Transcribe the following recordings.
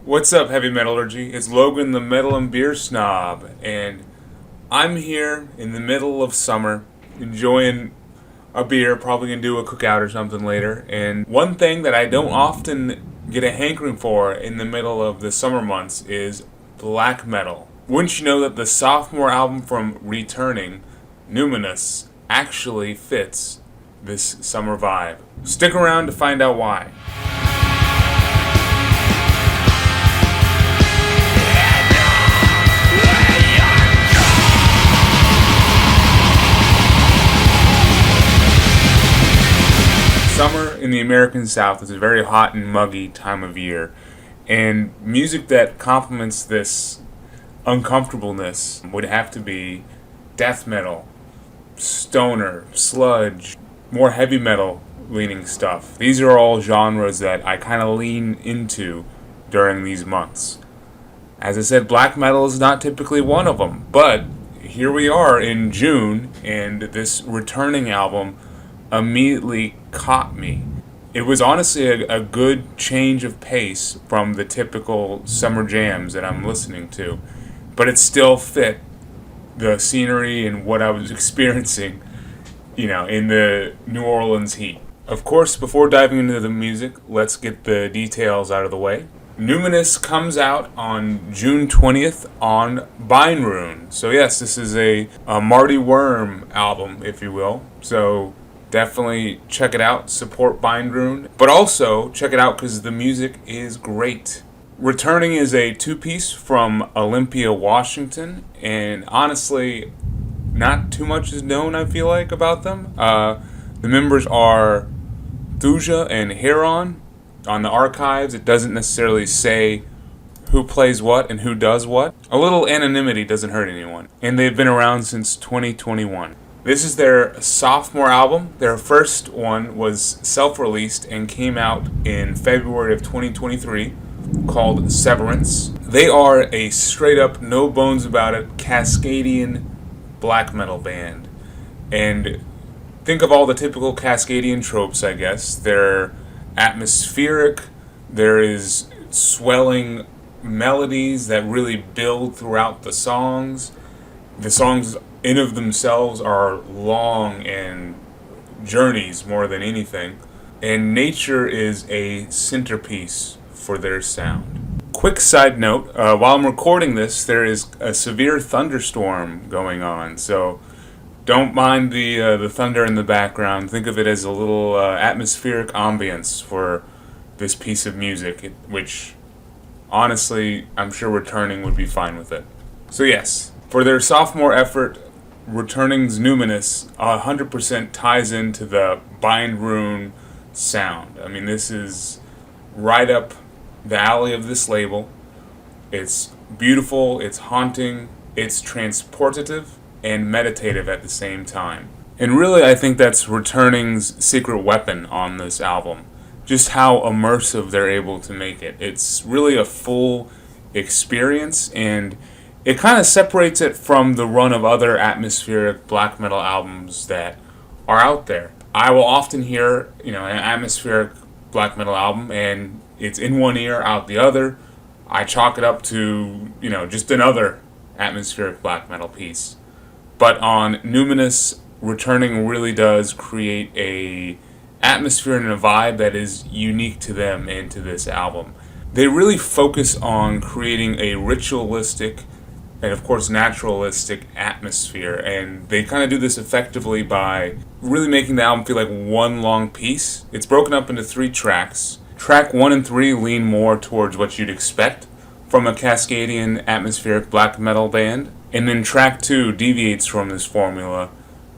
What's up, Heavy Metallurgy? It's Logan, the Metal and Beer Snob, and I'm here in the middle of summer, enjoying a beer, probably gonna do a cookout or something later. And one thing that I don't often get a hankering for in the middle of the summer months is black metal. Wouldn't you know that the sophomore album from Returning, Numinous, actually fits this summer vibe? Stick around to find out why. Summer in the American South is a very hot and muggy time of year, and music that complements this uncomfortableness would have to be death metal, stoner, sludge, more heavy metal leaning stuff. These are all genres that I kind of lean into during these months. As I said, black metal is not typically one of them, but here we are in June, and this Returning album immediately caught me. It was honestly a good change of pace from the typical summer jams that I'm listening to, but it still fit the scenery and what I was experiencing, in the New Orleans heat. Of course, before diving into the music, let's get the details out of the way. Numinous comes out on June 20th on Bindrune. So yes, this is a Marty Worm album, if you will. So definitely check it out, support Bindrune, but also check it out because the music is great. Returning is a two-piece from Olympia, Washington, and honestly, not too much is known, I feel like, about them. The members are Thuja and Heron. On the archives, it doesn't necessarily say who plays what and who does what. A little anonymity doesn't hurt anyone, and they've been around since 2021. This is their sophomore album. Their first one was self-released and came out in February of 2023, called Severance. They are a straight-up, no bones about it, Cascadian black metal band. And think of all the typical Cascadian tropes, I guess. They're atmospheric, there is swelling melodies that really build throughout the songs. The songs in of themselves are long and journeys more than anything, and nature is a centerpiece for their sound. Quick side note, while I'm recording this, there is a severe thunderstorm going on, so don't mind the thunder in the background. Think of it as a little atmospheric ambience for this piece of music, which honestly I'm sure Returning would be fine with it. So yes, for their sophomore effort, Returning's Numinous 100% ties into the Bindrune sound. I mean, this is right up the alley of this label. It's beautiful, it's haunting, it's transportative, and meditative at the same time. And really, I think that's Returning's secret weapon on this album. Just how immersive they're able to make it. It's really a full experience, and it kind of separates it from the run of other atmospheric black metal albums that are out there. I will often hear, an atmospheric black metal album, and it's in one ear, out the other. I chalk it up to, just another atmospheric black metal piece. But on Numinous, Returning really does create a atmosphere and a vibe that is unique to them and to this album. They really focus on creating a ritualistic and of course naturalistic atmosphere, and they kind of do this effectively by really making the album feel like one long piece. It's broken up into 3 tracks. Track 1 and 3 lean more towards what you'd expect from a Cascadian atmospheric black metal band, and then track 2 deviates from this formula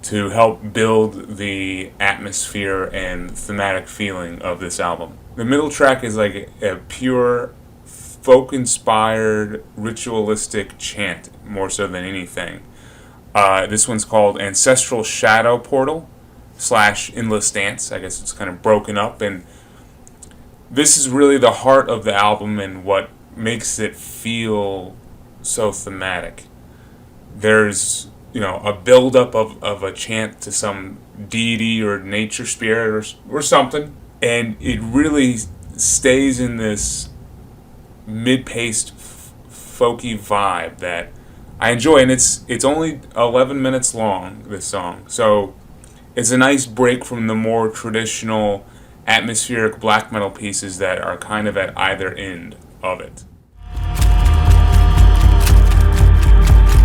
to help build the atmosphere and thematic feeling of this album. The middle track is like a pure folk-inspired ritualistic chant, more so than anything. This one's called Ancestral Shadow Portal / Endless Dance. I guess it's kind of broken up, and this is really the heart of the album and what makes it feel so thematic. There's, a build-up of a chant to some deity or nature spirit or something, and it really stays in this mid-paced, folky vibe that I enjoy, and it's only 11 minutes long, this song, so it's a nice break from the more traditional atmospheric black metal pieces that are kind of at either end of it.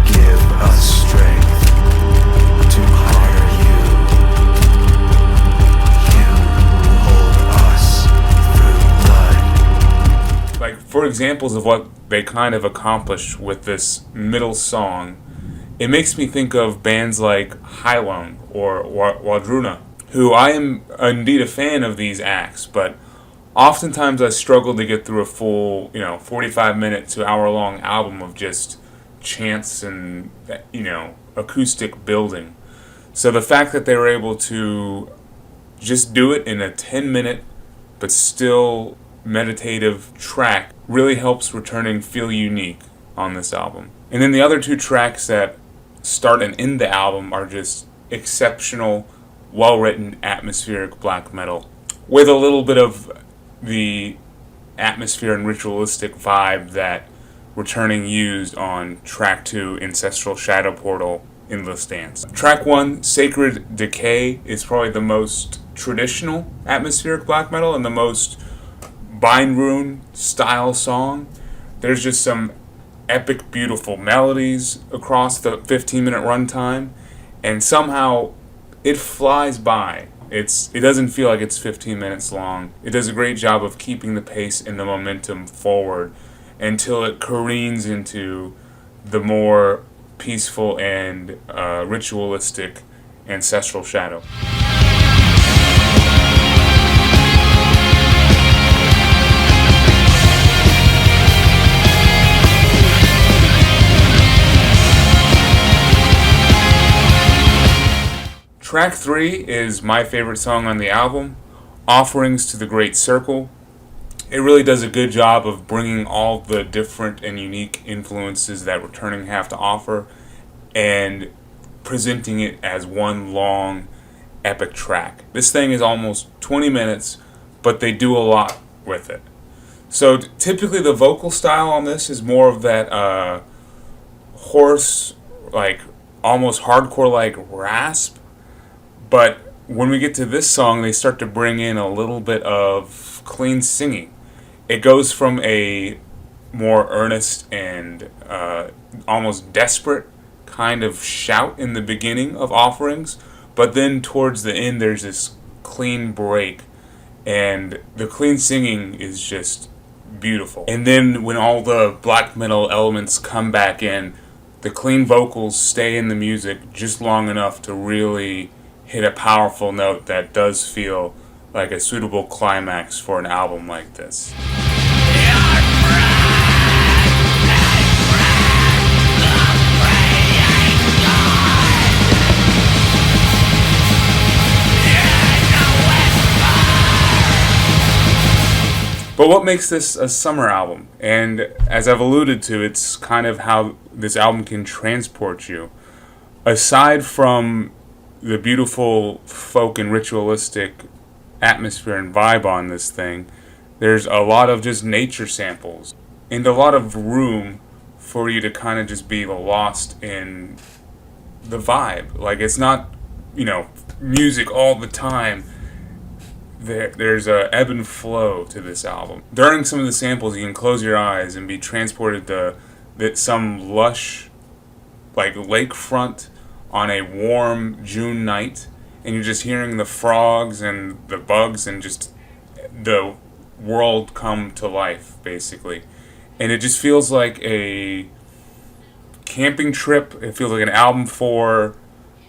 Give us strength to honor you. You hold us through blood. Like, for examples of what they kind of accomplished with this middle song, it makes me think of bands like Hylung or Wadruna, who I am indeed a fan of these acts, but oftentimes I struggle to get through a full, 45-minute to hour-long album of just chants and, acoustic building. So the fact that they were able to just do it in a 10-minute but still meditative track really helps Returning feel unique on this album. And then the other two tracks that start and end the album are just exceptional, well-written, atmospheric black metal with a little bit of the atmosphere and ritualistic vibe that Returning used on track 2, Ancestral Shadow Portal, Endless Dance. Track 1, Sacred Decay, is probably the most traditional atmospheric black metal and the most Bind Rune style song. There's just some epic, beautiful melodies across the 15-minute runtime, and somehow it flies by. It doesn't feel like it's 15 minutes long. It does a great job of keeping the pace and the momentum forward until it careens into the more peaceful and ritualistic Ancestral Shadow. Track 3 is my favorite song on the album, Offerings to the Great Circle. It really does a good job of bringing all the different and unique influences that Returning have to offer and presenting it as one long, epic track. This thing is almost 20 minutes, but they do a lot with it. So typically the vocal style on this is more of that hoarse, like almost hardcore-like rasp. But when we get to this song, they start to bring in a little bit of clean singing. It goes from a more earnest and almost desperate kind of shout in the beginning of Offerings, but then towards the end there's this clean break, and the clean singing is just beautiful. And then when all the black metal elements come back in, the clean vocals stay in the music just long enough to really hit a powerful note that does feel like a suitable climax for an album like this. But what makes this a summer album? And as I've alluded to, it's kind of how this album can transport you. Aside from the beautiful folk and ritualistic atmosphere and vibe on this thing, there's a lot of just nature samples and a lot of room for you to kind of just be lost in the vibe. Like, it's not, music all the time. There's a ebb and flow to this album. During some of the samples, you can close your eyes and be transported to some lush, like, lakefront on a warm June night, and you're just hearing the frogs and the bugs and just the world come to life, basically. And it just feels like a camping trip. It feels like an album for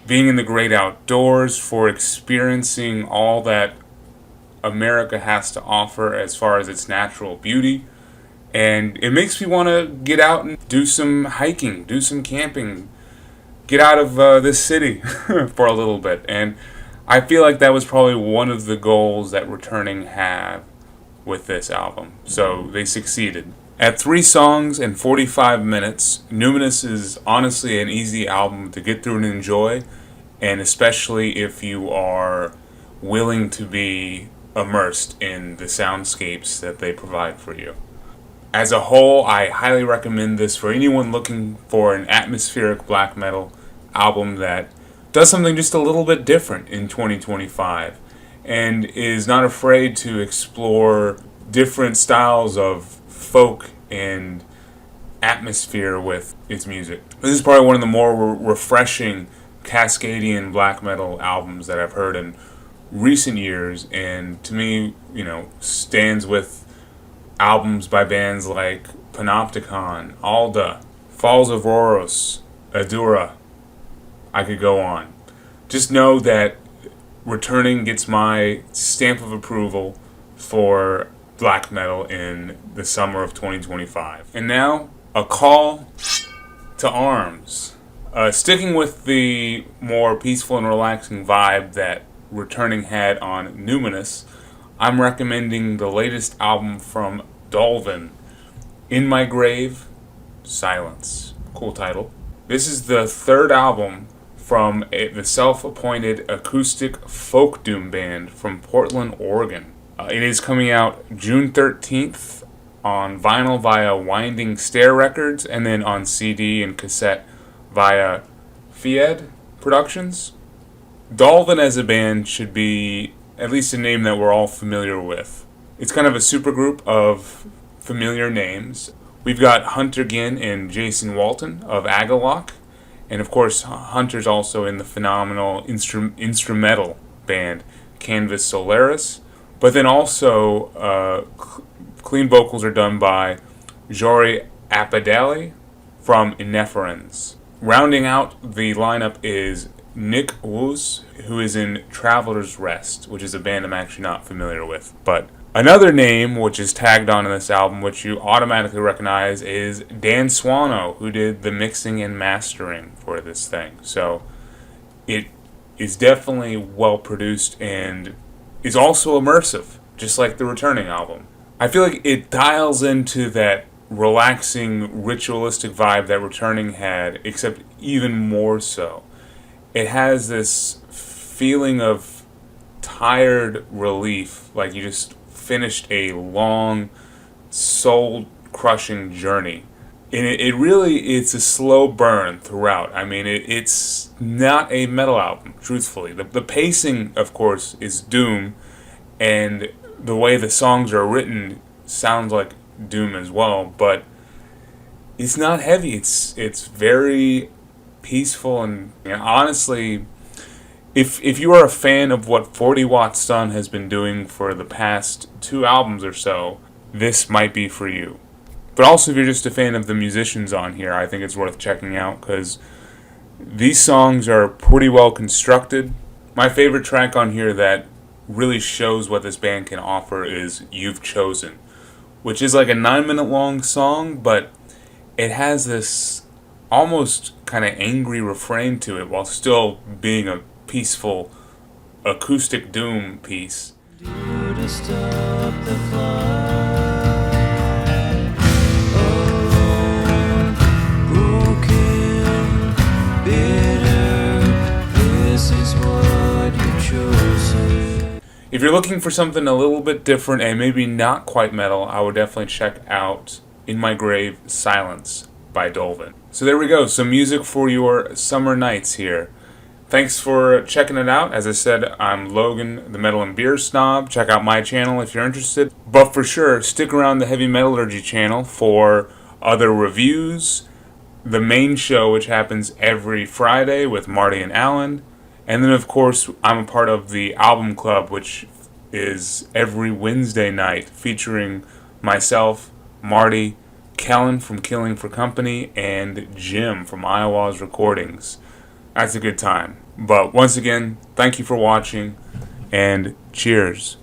being in the great outdoors, for experiencing all that America has to offer as far as its natural beauty. And it makes me want to get out and do some hiking, do some camping, get out of this city for a little bit. And I feel like that was probably one of the goals that Returning had with this album. So they succeeded. At 3 songs and 45 minutes, Numinous is honestly an easy album to get through and enjoy, and especially if you are willing to be immersed in the soundscapes that they provide for you. As a whole, I highly recommend this for anyone looking for an atmospheric black metal album that does something just a little bit different in 2025 and is not afraid to explore different styles of folk and atmosphere with its music. This is probably one of the more refreshing Cascadian black metal albums that I've heard in recent years, and to me, stands with albums by bands like Panopticon, Alda, Falls of Rhoros, Adura. I could go on. Just know that Returning gets my stamp of approval for black metal in the summer of 2025. And now, a call to arms. Sticking with the more peaceful and relaxing vibe that Returning had on Numinous, I'm recommending the latest album from Dolven, In My Grave, Silence. Cool title. This is the third album from the self-appointed acoustic folk doom band from Portland, Oregon. It is coming out June 13th on vinyl via Winding Stair Records, and then on CD and cassette via Fied Productions. Dolven as a band should be at least a name that we're all familiar with. It's kind of a supergroup of familiar names. We've got Hunter Ginn and Jason Walton of Agalloch, and of course Hunter's also in the phenomenal instrumental band Canvas Solaris. But then also clean vocals are done by Jory Apadali from Eneferens. Rounding out the lineup is Nick Woos, who is in Traveler's Rest, which is a band I'm actually not familiar with. But another name which is tagged on in this album, which you automatically recognize, is Dan Swano, who did the mixing and mastering for this thing. So it is definitely well produced and is also immersive, just like the Returning album. I feel like it dials into that relaxing, ritualistic vibe that Returning had, except even more so. It has this feeling of tired relief, like you just finished a long, soul-crushing journey. And it's a slow burn throughout. I mean, it's not a metal album, truthfully. The pacing, of course, is doom, and the way the songs are written sounds like doom as well, but it's not heavy. It's very peaceful, and honestly, if you are a fan of what 40 Watt Sun has been doing for the past 2 albums or so, this might be for you. But also, if you're just a fan of the musicians on here, I think it's worth checking out, because these songs are pretty well constructed. My favorite track on here that really shows what this band can offer is You've Chosen, which is like a 9-minute long song, but it has this almost kind of angry refrain to it while still being a peaceful acoustic doom piece. To stop the flight. Broken, bitter, this is what you chose. If you're looking for something a little bit different and maybe not quite metal, I would definitely check out In My Grave, Silence by Dolven. So there we go, some music for your summer nights here. Thanks for checking it out. As I said, I'm Logan, the Metal and Beer Snob. Check out my channel if you're interested. But for sure, stick around the Heavy Metallurgy channel for other reviews, the main show, which happens every Friday with Marty and Alan, and then of course I'm a part of the Album Club, which is every Wednesday night, featuring myself, Marty, Kellen from Killing for Company, and Jim from Iowa's Recordings. That's a good time. But once again, thank you for watching, and cheers.